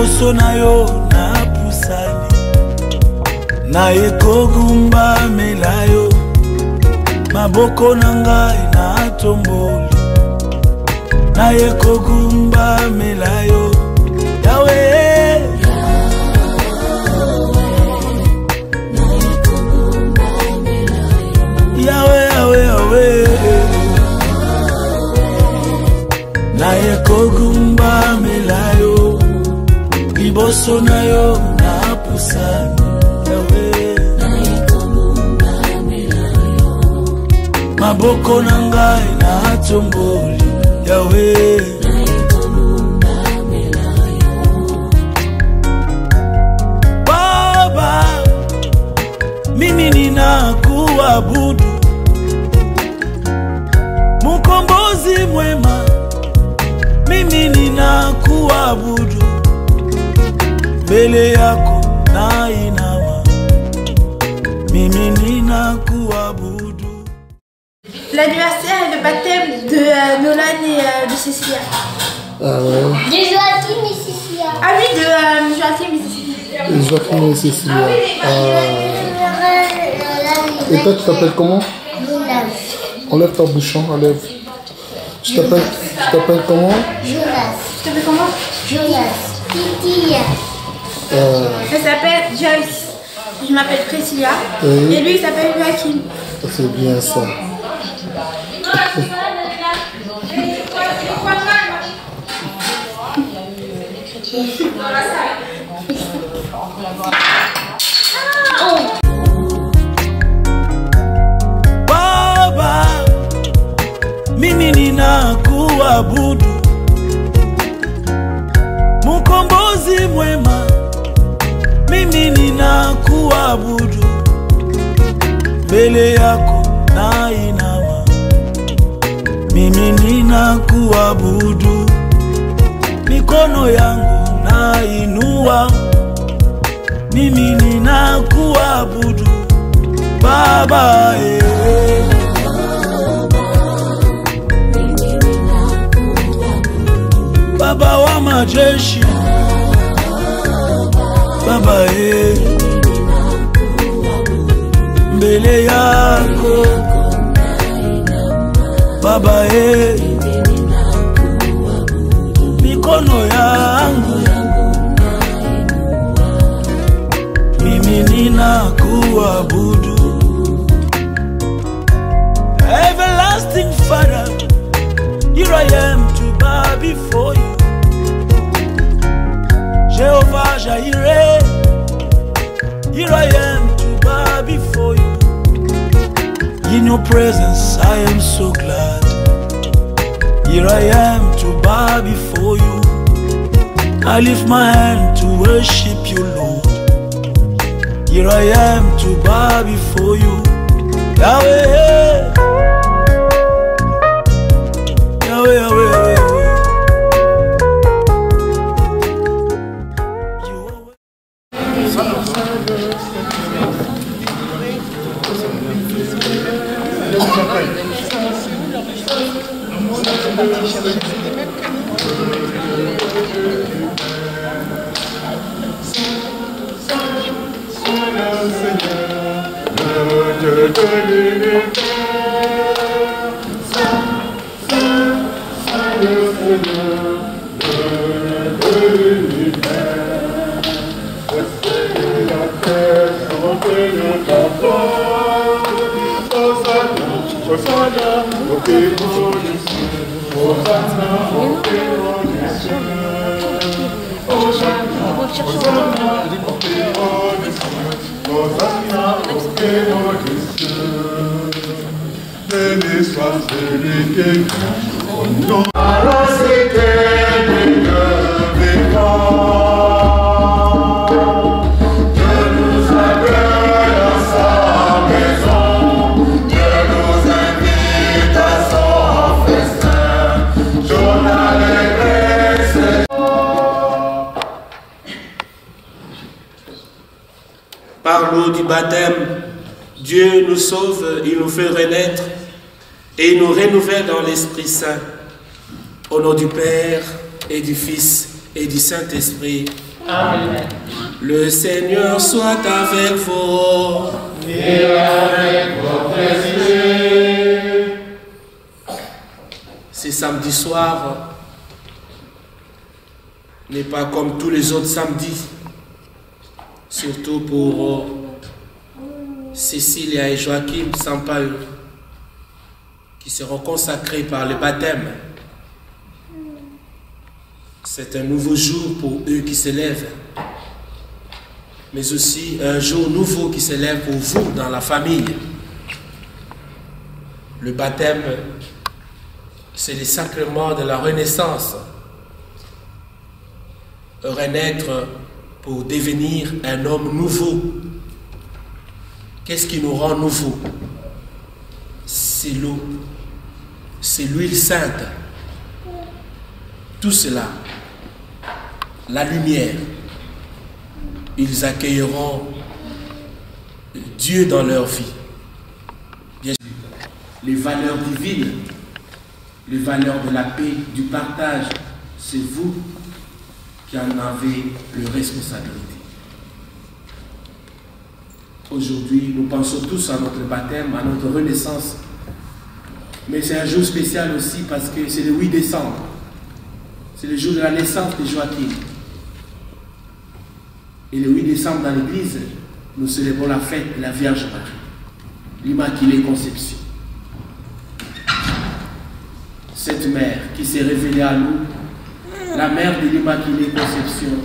liboso na yo na pusani na ekogumba melayo maboko na ngai na tomboli na ekogumba melayo Yahweh Yahweh Yahweh Yahweh na ekogumba melayo liboso na yo na pusani maboko na ngai na tomboli Yahweh Baba mimi ninakuabudu Mkombozi mwema mimi ninakuabudu mbele yako na inama mimi ninakuabudu. L'anniversaire et le baptême de Nolan et de Cécilia. Ah ouais. De Joachim et Cécilia. Ah oui, de Joachim et Cécilia. De Joachim et Cécilia. Et toi, tu t'appelles comment? Jonas. Enlève ton bouchon, enlève. Tu t'appelles comment? Jonas. Tu t'appelles comment? Jonas. Cécilia. Elle s'appelle Joyce. Je m'appelle Priscilla. Oui. Et lui, il s'appelle Joachim. C'est bien ça. Baba mimi ninakuabudu Mkombozi mwema mimi ninakuabudu mbele yako na inama mimi ninakuabudu mikono yangu na inua mimi ninakuabudu Baba Baba wa majeshi Baba mbele yako Baba mikono yangu mimi ninakuabudu Everlasting Father, here I am to bow before you Jehovah Jireh, here I am to bow before you In your presence I am so glad Here I am to bow before you I lift my hand to worship you, Lord Here I am to bow before you Yahweh Yahweh, Yahweh, Yahweh Par l'eau du baptême, Dieu nous sauve, il nous fait renaître et il nous renouvelle dans l'Esprit Saint. Au nom du Père et du Fils et du Saint-Esprit. Amen. Le Seigneur soit avec vous. Et avec votre esprit. Ce samedi soir n'est pas comme tous les autres samedis, surtout pour Cécilia et Joachim Sampaio, qui seront consacrés par le baptême. C'est un nouveau jour pour eux qui s'élèvent, mais aussi un jour nouveau qui s'élève pour vous dans la famille. Le baptême, c'est le sacrement de la renaissance. Renaître pour devenir un homme nouveau. Qu'est-ce qui nous rend nouveaux? C'est l'eau, c'est l'huile sainte. Tout cela, la lumière, ils accueilleront Dieu dans leur vie. Bien sûr, les valeurs divines, les valeurs de la paix, du partage, c'est vous qui en avez la responsabilité. Aujourd'hui, nous pensons tous à notre baptême, à notre renaissance. Mais c'est un jour spécial aussi parce que c'est le 8 décembre. C'est le jour de la naissance de Joachim. Et le 8 décembre, dans l'église, nous célébrons la fête de la Vierge Marie, l'Immaculée Conception. Cette mère qui s'est révélée à nous, la mère de l'Immaculée Conception,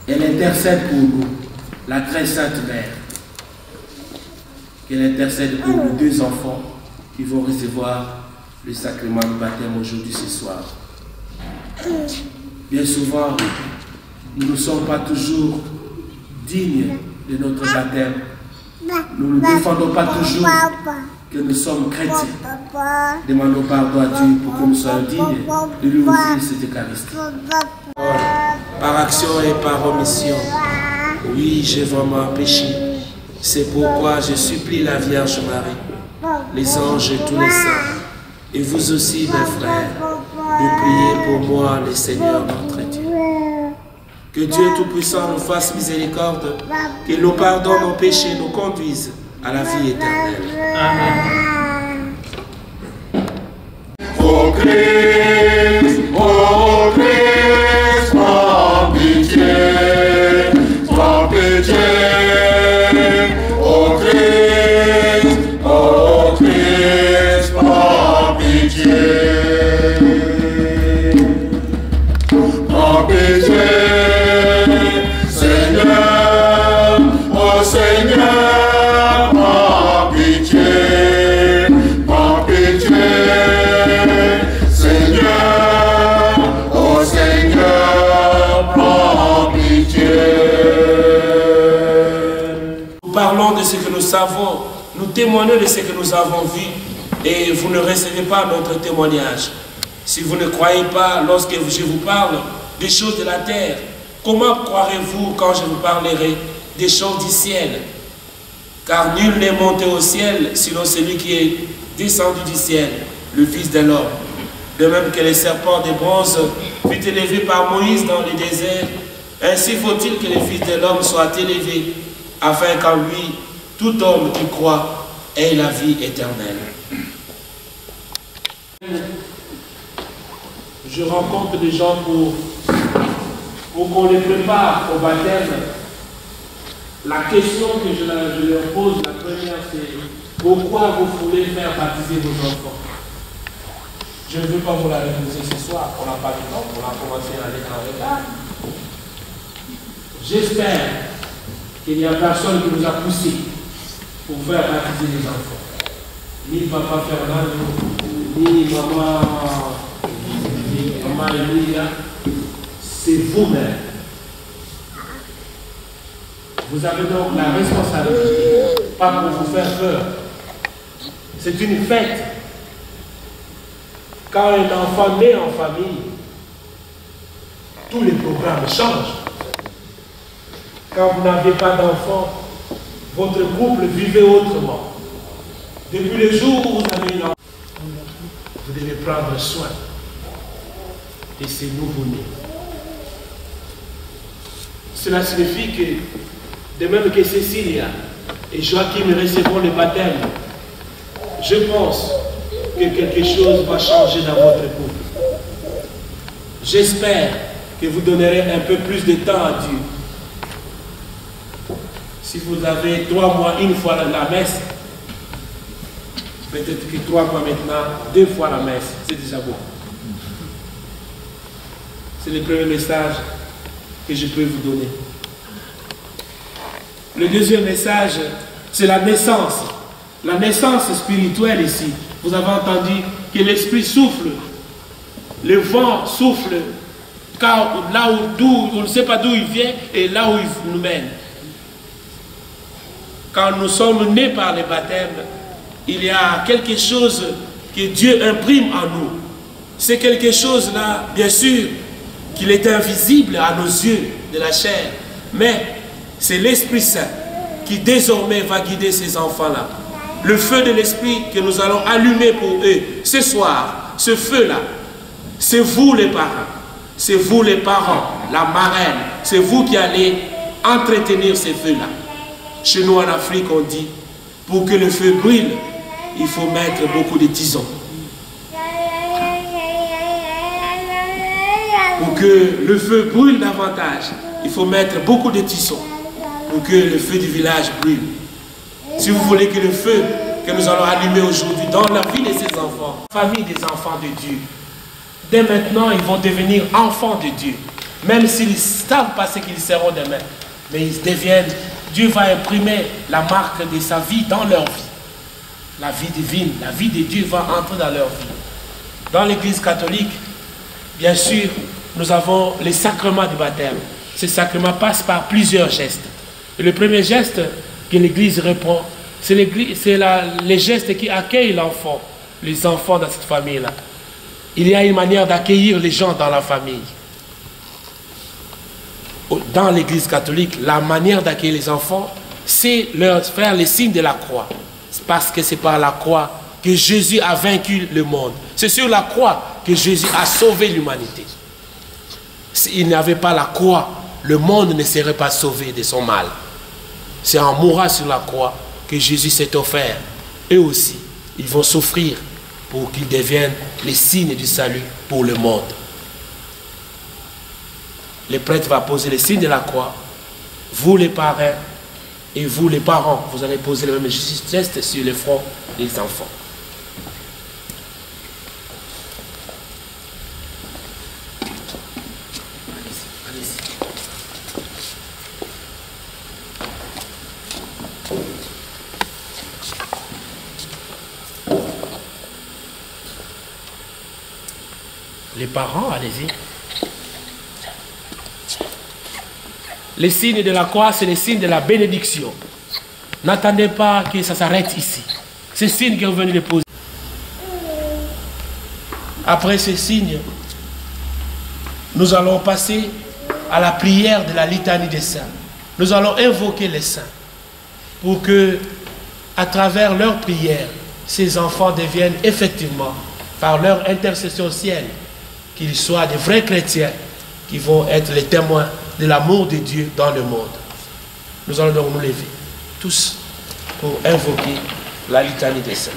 elle intercède pour nous, la très sainte mère. Qu'elle intercède pour nos deux enfants qui vont recevoir le sacrement du baptême aujourd'hui, ce soir. Bien souvent, nous ne sommes pas toujours dignes de notre baptême. Nous ne défendons pas toujours que nous sommes chrétiens. Demandons pardon à Dieu pour que nous soyons dignes de lui offrir cette Eucharistie. Par action et par omission, oui, j'ai vraiment péché. C'est pourquoi je supplie la Vierge Marie, les anges et tous les saints, et vous aussi, mes frères, de prier pour moi, le Seigneur notre Dieu. Que Dieu Tout-Puissant nous fasse miséricorde, qu'il nous pardonne nos péchés, nous conduise à la vie éternelle. Amen. Ô Christ, prends pitié, prends pitié. Ô Christ, prends pitié. Prends pitié, Seigneur, ô Seigneur, prends pitié. Prends pitié, Seigneur, ô Seigneur, prends pitié. Nous parlons de ce que nous savons, nous témoignons de ce que nous avons vu, et vous ne recevez pas notre témoignage. Si vous ne croyez pas lorsque je vous parle des choses de la terre, comment croirez-vous quand je vous parlerai des choses du ciel? Car nul n'est monté au ciel, sinon celui qui est descendu du ciel, le Fils de l'homme. De même que le serpent de bronze fut élevé par Moïse dans le désert, ainsi faut-il que le Fils de l'homme soit élevé, afin qu'en lui, tout homme qui croit ait la vie éternelle. Je rencontre des gens pour qu'on les prépare au baptême. La question que je leur pose, la première, c'est pourquoi vous voulez faire baptiser vos enfants? Je ne veux pas vous la reposer ce soir, on n'a pas de temps, on a commencé à aller en retard. J'espère qu'il n'y a personne qui nous a poussé pour faire baptiser les enfants. Ni papa Fernando, ni maman Emilia, c'est vous-même. Vous avez donc la responsabilité, pas pour vous faire peur. C'est une fête. Quand un enfant naît en famille, tous les programmes changent. Quand vous n'avez pas d'enfant, votre couple vivait autrement. Depuis le jour où vous avez une enfant, vous devez prendre soin de ces nouveau-nés. cela signifie que, de même que Cécilia et Joachim recevront le baptême, je pense que quelque chose va changer dans votre couple. J'espère que vous donnerez un peu plus de temps à Dieu. Si vous avez 3 mois, une fois la messe, peut-être que 3 mois maintenant, 2 fois la messe, c'est déjà bon. C'est le premier message que je peux vous donner. Le deuxième message, c'est la naissance. La naissance spirituelle ici. Vous avez entendu que l'esprit souffle, le vent souffle, car là où on ne sait pas d'où il vient et là où il nous mène. Quand nous sommes nés par le baptême, il y a quelque chose que Dieu imprime en nous. C'est quelque chose là, bien sûr, qu'il est invisible à nos yeux de la chair, mais c'est l'Esprit Saint qui désormais va guider ces enfants-là. Le feu de l'Esprit que nous allons allumer pour eux ce soir, ce feu-là, c'est vous les parents, c'est vous les parents, la marraine, c'est vous qui allez entretenir ces feux-là. Chez nous en Afrique, on dit, pour que le feu brûle, il faut mettre beaucoup de tisons. Pour que le feu brûle davantage, il faut mettre beaucoup de tisons pour que le feu du village brûle. Si vous voulez que le feu que nous allons allumer aujourd'hui dans la vie de ces enfants, famille des enfants de Dieu, dès maintenant, ils vont devenir enfants de Dieu. Même s'ils ne savent pas ce qu'ils seront demain, mais ils deviennent, Dieu va imprimer la marque de sa vie dans leur vie. La vie divine, la vie de Dieu va entrer dans leur vie. Dans l'Église catholique, bien sûr, nous avons les sacrements du baptême. Ces sacrements passent par plusieurs gestes. Et le premier geste que l'Église répond, c'est les gestes qui accueillent l'enfant, les enfants dans cette famille-là. Il y a une manière d'accueillir les gens dans la famille. Dans l'Église catholique, la manière d'accueillir les enfants, c'est leur faire les signes de la croix. Parce que c'est par la croix que Jésus a vaincu le monde. C'est sur la croix que Jésus a sauvé l'humanité. S'il n'y avait pas la croix, le monde ne serait pas sauvé de son mal. C'est en mourant sur la croix que Jésus s'est offert. Eux aussi, ils vont souffrir pour qu'ils deviennent les signes du salut pour le monde. Le prêtre va poser les signes de la croix. Vous les parrains et vous les parents, vous allez poser le même geste sur le front des enfants. Les parents, allez-y. Les signes de la croix, c'est les signes de la bénédiction. N'attendez pas que ça s'arrête ici. Ces signes que vous venez de poser. Après ces signes, nous allons passer à la prière de la litanie des saints. Nous allons invoquer les saints pour que, à travers leur prière, ces enfants deviennent effectivement, par leur intercession au ciel, qu'ils soient des vrais chrétiens qui vont être les témoins de l'amour de Dieu dans le monde. Nous allons donc nous lever, tous, pour invoquer la litanie des saints.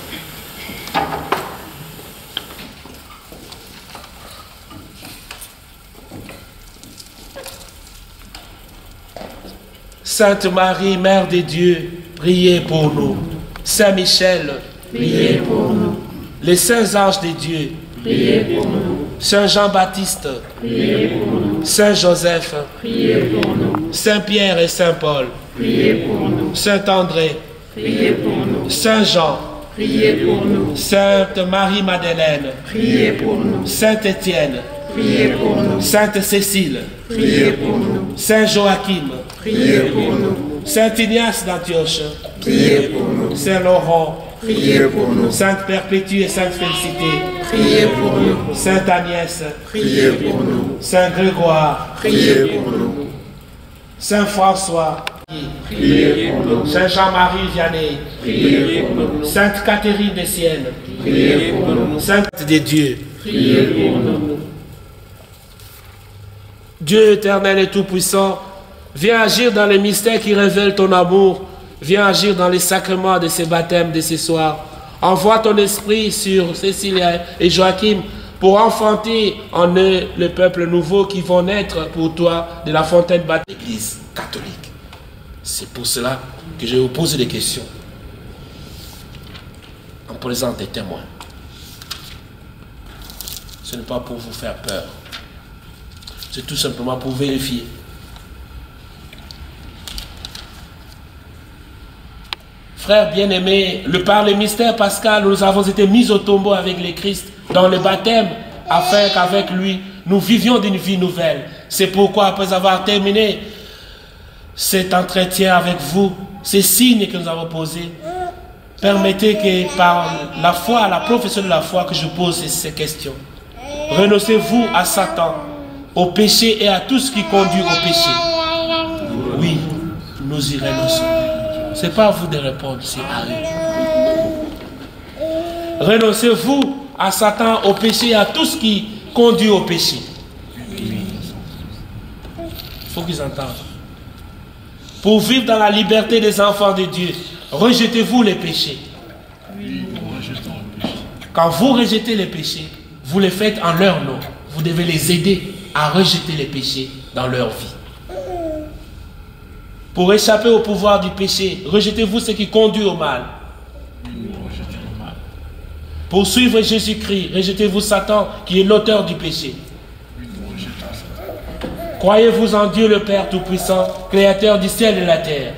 Sainte Marie, Mère de Dieu, priez pour nous. Saint Michel, priez pour nous. Les saints anges de Dieu, priez pour nous. Saint Jean-Baptiste, priez pour nous. Saint Joseph, priez pour nous. Saint Pierre et Saint Paul, priez pour nous. Saint André, priez pour nous. Saint Jean, priez pour nous. Sainte Marie-Madeleine, priez pour nous. Saint Étienne, priez pour nous. Sainte Cécile, priez pour nous. Saint Joachim, priez pour nous. Saint Ignace d'Antioche, priez pour nous. Saint Laurent, priez pour nous. Sainte Perpétue et Sainte Félicité, priez pour nous. Sainte Agnès, priez pour nous. Saint Grégoire, priez pour nous. Saint François, priez pour nous. Saint Jean-Marie Vianney, priez pour nous. Sainte Catherine de Sienne, priez pour nous. Sainte de Dieu, priez pour nous. Dieu éternel et tout-puissant, Viens agir dans les mystères qui révèlent ton amour. Viens agir dans les sacrements de ces baptêmes de ce soir. Envoie ton esprit sur Cécilia et Joachim pour enfanter en eux le peuple nouveau qui vont naître pour toi de la fontaine baptismale de l'Église catholique. C'est pour cela que je vais vous poser des questions en présence des témoins. Ce n'est pas pour vous faire peur. C'est tout simplement pour vérifier. Frères bien-aimés, par le mystère pascal, nous avons été mis au tombeau avec le Christ dans le baptême, afin qu'avec lui, nous vivions d'une vie nouvelle. C'est pourquoi, après avoir terminé cet entretien avec vous, ces signes que nous avons posés, permettez que par la foi, la profession de la foi, que je pose ces questions. Renoncez-vous à Satan, au péché et à tout ce qui conduit au péché? Oui, nous y renonçons. Ce n'est pas à vous de répondre, c'est à eux. Renoncez-vous à Satan, au péché et à tout ce qui conduit au péché? Il faut qu'ils entendent. Pour vivre dans la liberté des enfants de Dieu, rejetez-vous les péchés. Quand vous rejetez les péchés, vous les faites en leur nom. Vous devez les aider à rejeter les péchés dans leur vie. Pour échapper au pouvoir du péché, rejetez-vous ce qui conduit au mal. Pour suivre Jésus-Christ, rejetez-vous Satan qui est l'auteur du péché. Croyez-vous en Dieu le Père Tout-Puissant, Créateur du ciel et de la terre.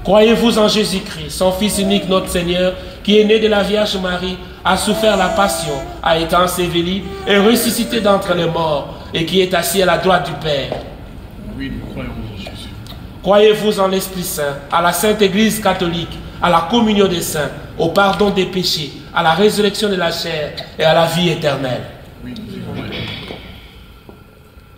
Croyez-vous en Jésus-Christ, son Fils unique, notre Seigneur, qui est né de la Vierge Marie, a souffert la passion, a été enseveli et ressuscité d'entre les morts, et qui est assis à la droite du Père. Oui, nous croyons en Jésus. Croyez-vous en l'Esprit Saint, à la Sainte Église catholique, à la communion des saints, au pardon des péchés, à la résurrection de la chair et à la vie éternelle. Oui, nous y croyons.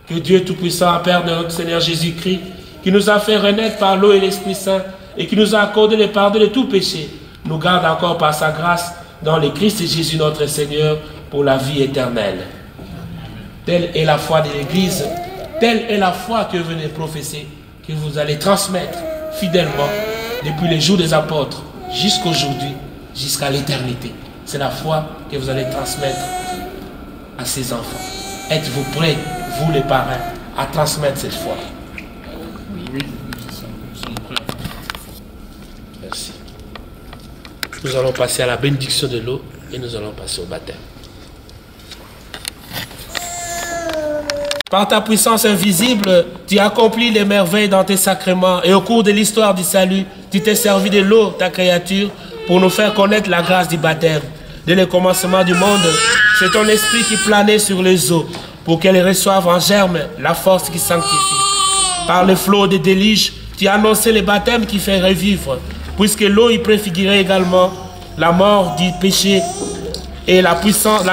Que Dieu Tout-Puissant, Père de notre Seigneur Jésus-Christ, qui nous a fait renaître par l'eau et l'Esprit Saint, et qui nous a accordé le pardon de tout péché, nous garde encore par sa grâce dans le Christ et Jésus notre Seigneur pour la vie éternelle. Telle est la foi de l'Église, telle est la foi que vous venez professer, que vous allez transmettre fidèlement depuis les jours des apôtres jusqu'à aujourd'hui, jusqu'à l'éternité. C'est la foi que vous allez transmettre à ces enfants. Êtes-vous prêts, vous les parents, à transmettre cette foi? Oui, nous sommes prêts. Merci. Nous allons passer à la bénédiction de l'eau et nous allons passer au baptême. Par ta puissance invisible, tu accomplis les merveilles dans tes sacrements et au cours de l'histoire du salut, tu t'es servi de l'eau, ta créature, pour nous faire connaître la grâce du baptême. Dès le commencement du monde, c'est ton esprit qui planait sur les eaux pour qu'elles reçoivent en germe la force qui sanctifie. Par le flot des déluges, tu as annoncé le baptême qui fait revivre, puisque l'eau y préfigurait également la mort du péché et la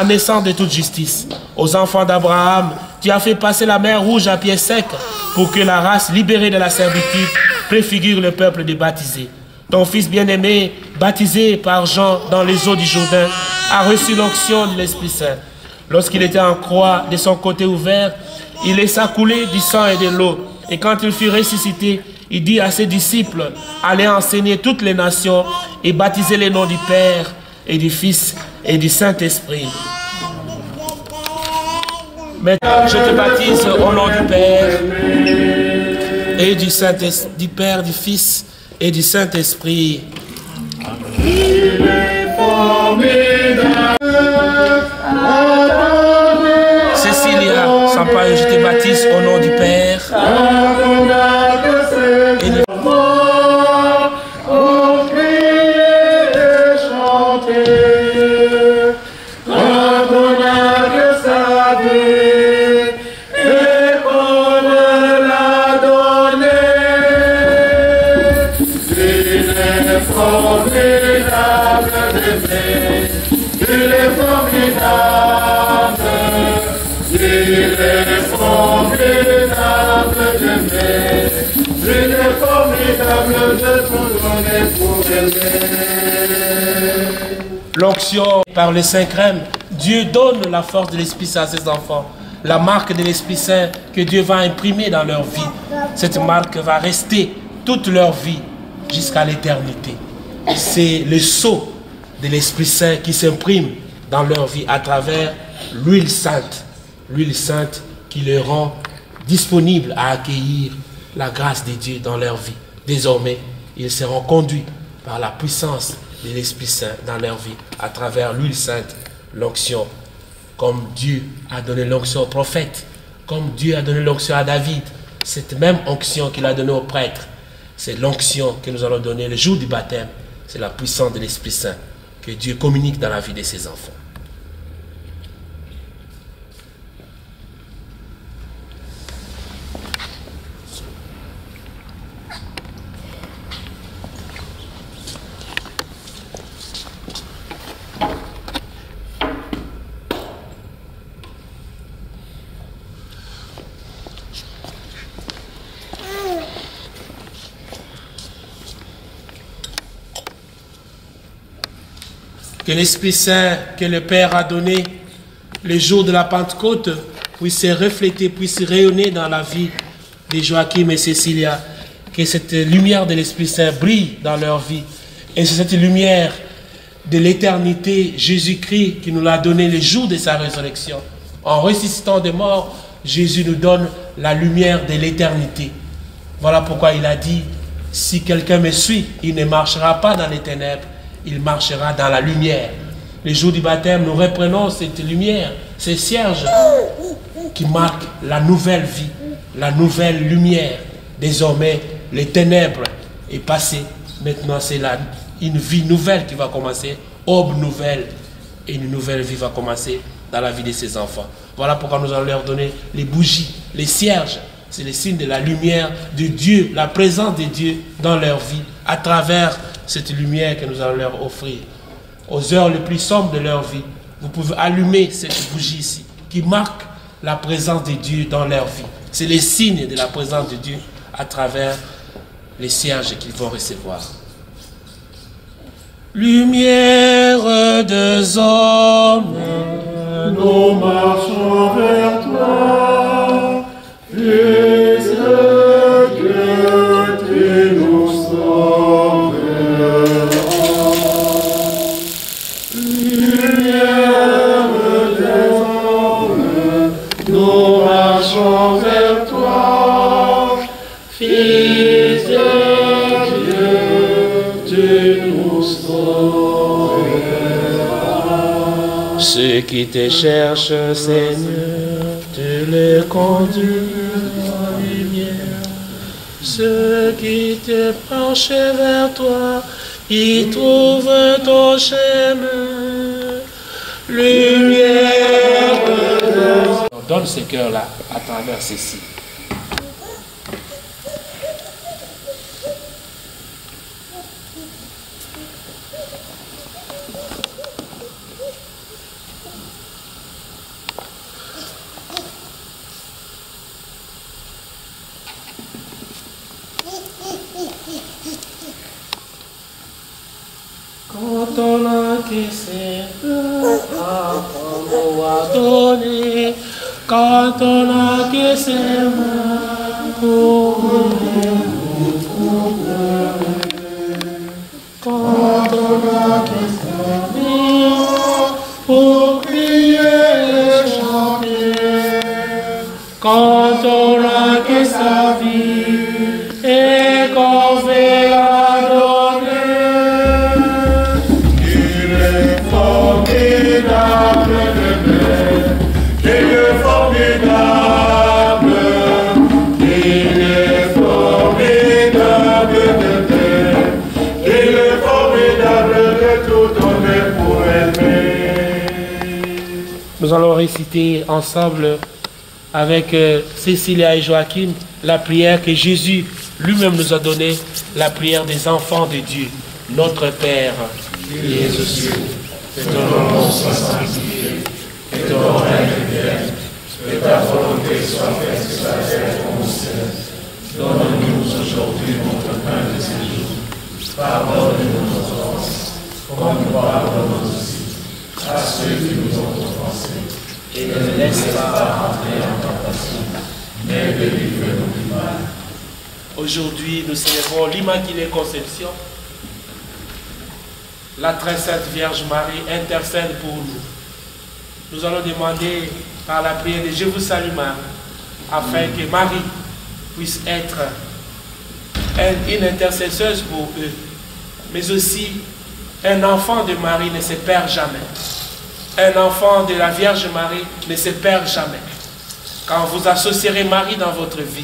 naissance de toute justice. Aux enfants d'Abraham, tu as fait passer la mer Rouge à pied sec pour que la race libérée de la servitude préfigure le peuple des baptisés. Ton fils bien-aimé, baptisé par Jean dans les eaux du Jourdain, a reçu l'onction de l'Esprit Saint. Lorsqu'il était en croix de son côté ouvert, il laissa couler du sang et de l'eau. Et quand il fut ressuscité, il dit à ses disciples, allez enseigner toutes les nations et baptiser les noms du Père et du Fils et du Saint-Esprit. Maintenant, je te baptise au nom du Père et du Saint-Esprit, du Père, du Fils et du Saint-Esprit. Cécilia, Sampaio, je te baptise au nom du Père et du l'onction par le Saint-Crème. Dieu donne la force de l'Esprit Saint à ses enfants. La marque de l'Esprit Saint que Dieu va imprimer dans leur vie. Cette marque va rester toute leur vie jusqu'à l'éternité. C'est le sceau de l'Esprit Saint qui s'imprime dans leur vie à travers l'huile sainte qui les rend disponibles à accueillir la grâce de Dieu dans leur vie. Désormais, ils seront conduits par la puissance de l'Esprit Saint dans leur vie à travers l'huile sainte, l'onction, comme Dieu a donné l'onction au prophète, comme Dieu a donné l'onction à David. Cette même onction qu'il a donnée aux prêtres, c'est l'onction que nous allons donner le jour du baptême. C'est la puissance de l'Esprit Saint que Dieu communique dans la vie de ses enfants. Que l'Esprit Saint que le Père a donné le jour de la Pentecôte puisse se refléter, puisse rayonner dans la vie de Joachim et Cécilia. Que cette lumière de l'Esprit Saint brille dans leur vie. Et c'est cette lumière de l'éternité, Jésus-Christ, qui nous l'a donné le jour de sa résurrection. En ressuscitant des morts, Jésus nous donne la lumière de l'éternité. Voilà pourquoi il a dit, si quelqu'un me suit, il ne marchera pas dans les ténèbres, il marchera dans la lumière. Le jour du baptême, nous reprenons cette lumière, ces cierges qui marquent la nouvelle vie, la nouvelle lumière. Désormais, les ténèbres est passé. Maintenant, c'est une vie nouvelle qui va commencer, aube nouvelle, et une nouvelle vie va commencer dans la vie de ses enfants. Voilà pourquoi nous allons leur donner les bougies, les cierges. C'est le signe de la lumière de Dieu, la présence de Dieu dans leur vie, à travers cette lumière que nous allons leur offrir. Aux heures les plus sombres de leur vie, vous pouvez allumer cette bougie ici, qui marque la présence de Dieu dans leur vie. C'est le signe de la présence de Dieu à travers les cierges qu'ils vont recevoir. Lumière des hommes, nous marchons vers toi, Fils de Dieu, tu nous sauveras. Lumière des hommes, nous marchons vers toi, Fils de Dieu, tu nous sauveras. Ceux qui te cherchent, Seigneur, tu les conduis en lumière. Ceux qui te penchent vers toi, ils trouvent ton chemin. Lumière. On donne ce cœur-là à travers ceci. Quand on a caissé, quand on a donné, quand on a caissé, pour nous quand on a caissé, pour crier et chanter, quand on a caissé sa vie et qu'on veut la donner. Nous allons réciter ensemble avec Cécilia et Joachim la prière que Jésus lui-même nous a donnée, la prière des enfants de Dieu. Notre Père, qui es aux cieux, que ton nom soit sanctifié, que ton règne vienne, que ta volonté soit faite sur la terre comme au ciel. Donne-nous aujourd'hui notre pain de ce jour. Pardonne-nous nos offenses, comme nous pardonnons aussi à ceux qui nous ont offensés. Et ne laisse pas entrer en tentation, mais délivre-nous du mal. Aujourd'hui, nous célébrons l'Immaculée Conception. La très sainte Vierge Marie intercède pour nous. Nous allons demander par la prière de Je vous salue Marie, afin que Marie puisse être une intercesseuse pour eux, mais aussi un enfant de Marie ne se perd jamais. Un enfant de la Vierge Marie ne se perd jamais. Quand vous associerez Marie dans votre vie,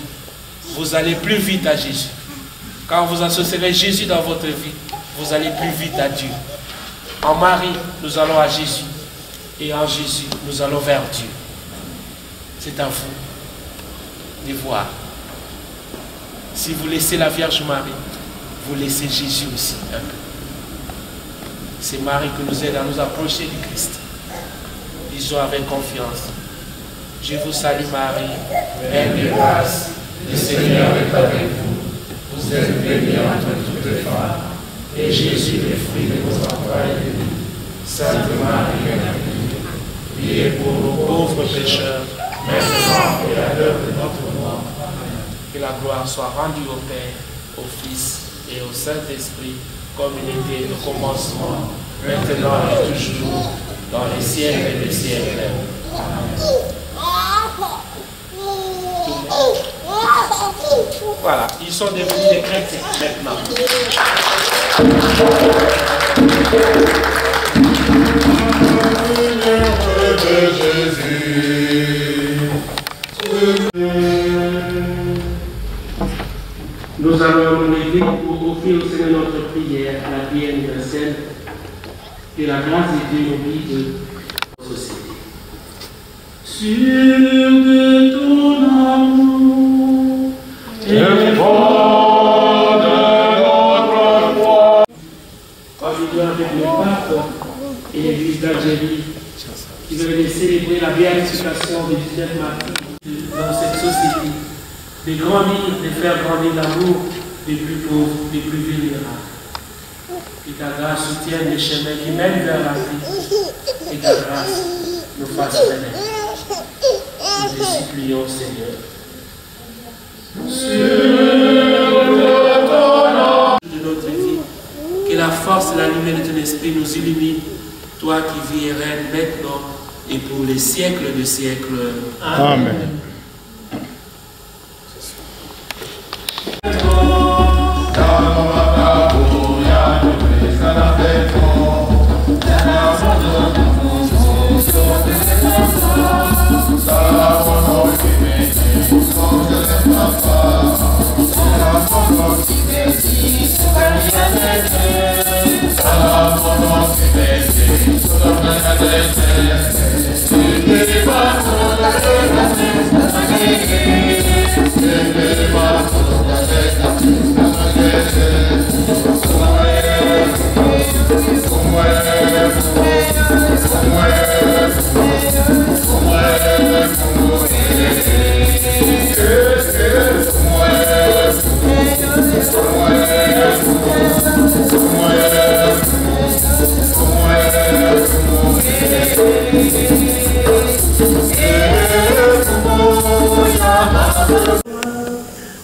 vous allez plus vite à Jésus. Quand vous associerez Jésus dans votre vie, vous allez plus vite à Dieu. En Marie, nous allons à Jésus. Et en Jésus, nous allons vers Dieu. C'est à vous de voir. Si vous laissez la Vierge Marie, vous laissez Jésus aussi un peu. C'est Marie qui nous aide à nous approcher du Christ. Disons avec confiance. Je vous salue Marie, pleine de grâce, le Seigneur est avec vous. Vous êtes bénie entre toutes les femmes, et Jésus, le fruit de vos entrailles, Sainte Marie, Mère de Dieu, priez pour nos pauvres pécheurs, maintenant et à l'heure de notre mort. Que la gloire soit rendue au Père, au Fils et au Saint-Esprit, comme il était au commencement, maintenant et toujours, dans les siècles des siècles. Amen. Voilà, ils sont devenus des chrétiens maintenant. Nous allons nous lever pour offrir au Seigneur notre prière, la prière universelle, que la grâce de Dieu nous guide dans la société. Sûr de ton amour et fort de notre foi. Aujourd'hui avec le pape et l'église d'Algérie, qui veulent célébrer la béatification des 19 martyrs dans cette société, de grandir, de faire grandir l'amour des plus pauvres, des plus vulnérables. Que ta grâce soutienne les chemins qui mènent vers la vie, et ta grâce nous fasse connaître. Nous te supplions, Seigneur. De notre vie, que la force et la lumière de ton esprit nous illumine, toi qui vis et règnes maintenant et pour les siècles de siècles. Amen.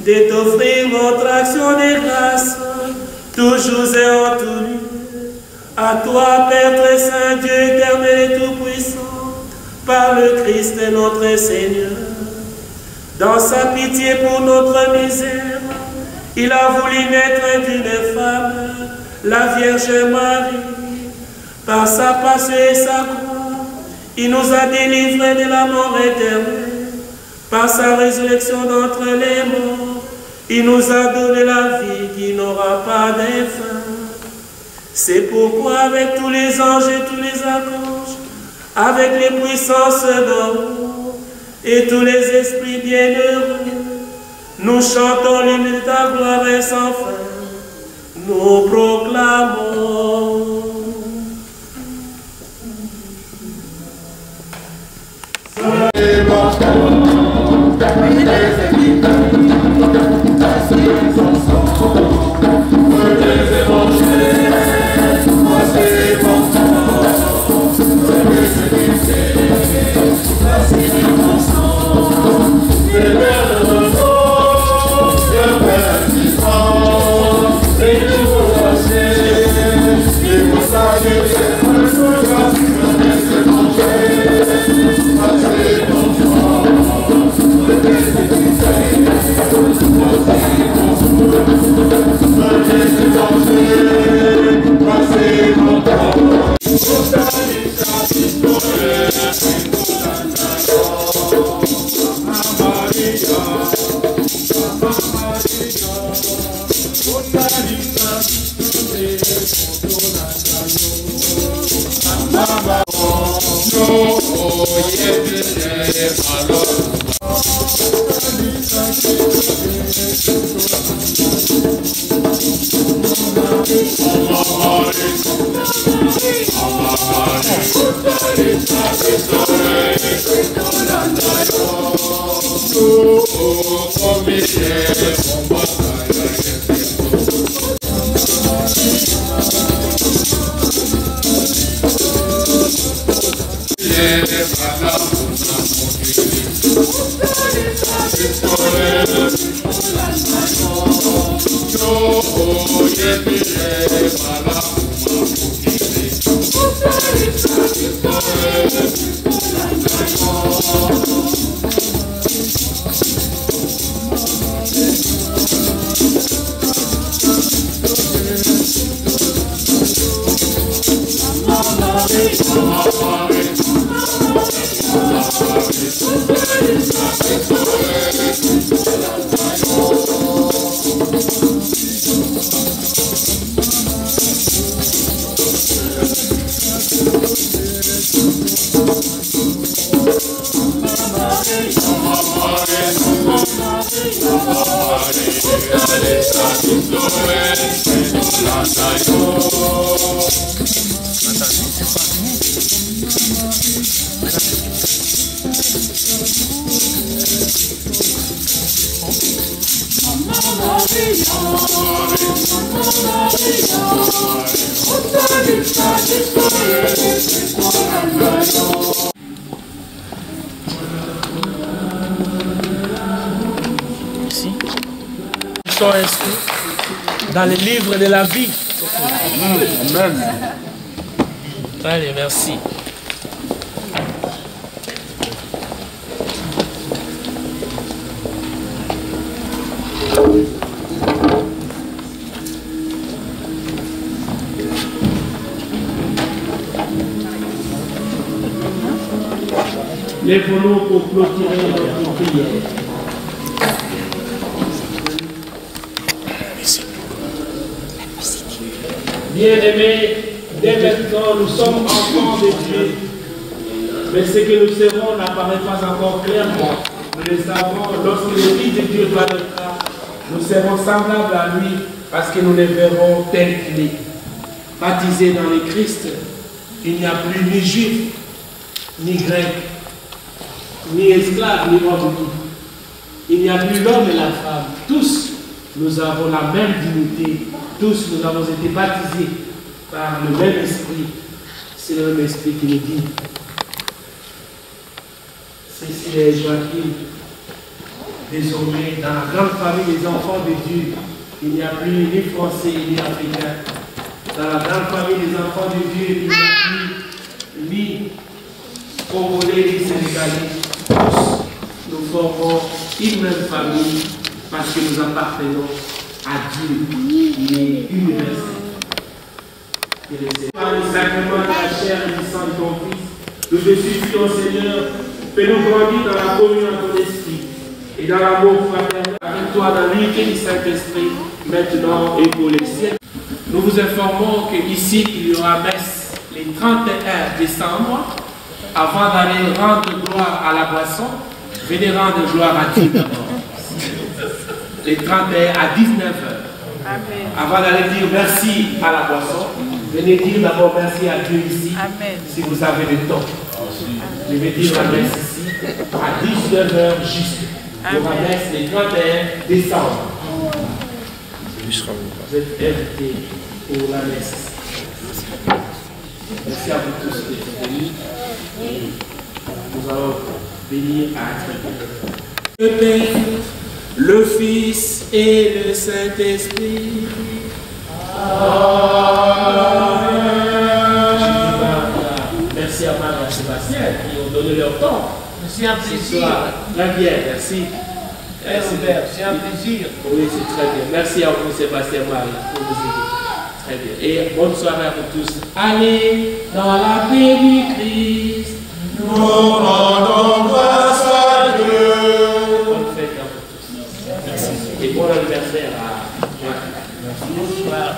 De t'offrir notre action de grâce, toujours et en tout lieu. À toi, Père très saint, Dieu éternel et tout-puissant, par le Christ notre Seigneur. Dans sa pitié pour notre misère, il a voulu naître d'une femme, la Vierge Marie. Par sa passion et sa croix, il nous a délivrés de la mort éternelle. Par sa résurrection d'entre les morts, il nous a donné la vie qui n'aura pas de fin. C'est pourquoi avec tous les anges et tous les archanges, avec les puissances d'en haut et tous les esprits bienheureux, nous chantons l'hymne de ta gloire et sans fin. Nous proclamons. Yeah. Ils sont inscrits dans les livres de la vie. Amen. Allez, merci. Lève-nous pour clôturer notre prière. Bien-aimés, dès maintenant, nous sommes enfants de Dieu. Mais ce que nous serons n'apparaît pas encore clairement. Nous le savons, lorsque le Fils de Dieu paraîtra, nous serons semblables à lui parce que nous le verrons tel qu'il est. Baptisés dans le Christ, il n'y a plus ni juif, ni grec, ni esclave, ni homme. Il n'y a plus l'homme et la femme. Tous, nous avons la même dignité. Tous, nous avons été baptisés par le même esprit. C'est le même esprit qui nous dit. Ceci est Joachim. Désormais, dans la grande famille des enfants de Dieu, il n'y a plus ni français ni africain. Dans la grande famille des enfants de Dieu, il n'y a plus ni congolais ni sénégalais. Tous, nous formons une même famille parce que nous appartenons à Dieu qui est universel. Par le sacrement de la chair et du sang de ton Fils, nous te supplions, Seigneur, fais-nous grandir dans la communion de ton esprit et dans l'amour fraternel avec toi dans l'unité du Saint-Esprit, maintenant et pour les siècles. Nous vous informons qu'ici, il y aura messe les 31 décembre. Avant d'aller rendre gloire à la boisson, venez rendre gloire à Dieu d'abord. Les 31 à 19h. Avant d'aller dire merci à la boisson, venez dire d'abord merci à Dieu ici. Amen. Si vous avez le temps. Je vais dire la messe ici à 19h juste. Pour la messe les 31 décembre. Vous êtes invités pour la messe. Merci à vous tous d'être venus. Nous allons venir à être le Père, le Fils et le Saint-Esprit. Amen. Merci à Marie et à Sébastien qui ont donné leur temps. C'est un plaisir. Très bien, merci. C'est un plaisir. Oui, c'est très bien. Merci à vous, Sébastien Marie, pour vous aider. Très bien. Et bonne soirée à vous tous. Allez dans la paix du Christ. Nous rendons grâce à Dieu. Bonne fête à vous tous. Merci. Et bon anniversaire à Joachim. Bonsoir.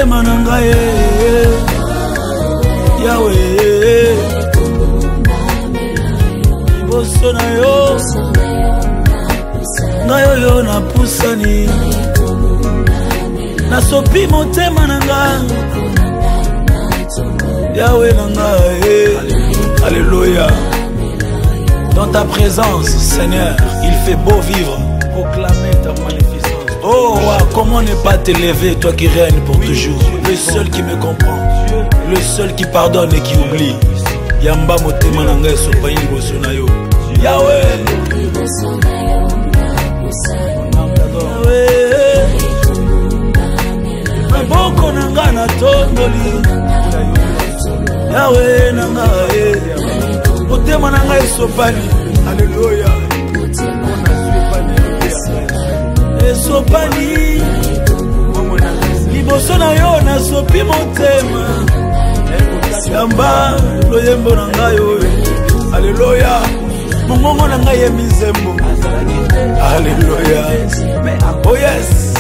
motema na ngai Yawe liboso na yo ngai oyo napusani nasopi motema na ngai Yawe na ngai Alléluia. Dans ta présence, Seigneur, il fait beau vivre. Proclamer ta magnificence. Oh, comment ne pas t'élever, toi qui règnes pour toujours. Le seul qui me comprend, le seul qui pardonne et qui oublie. Yamba motema na ngai sopayi liboso na yo. Yahweh. Maboko na ngai na tondoli. Yahweh na ngai. Motema na ngai sopani. Alléluia. Esopani liboso na yo nasopi motema Yamba loyembo na ngai oyo. Alléluia. Mongongo na ngai ye mizembo. Alléluia. Oh yes.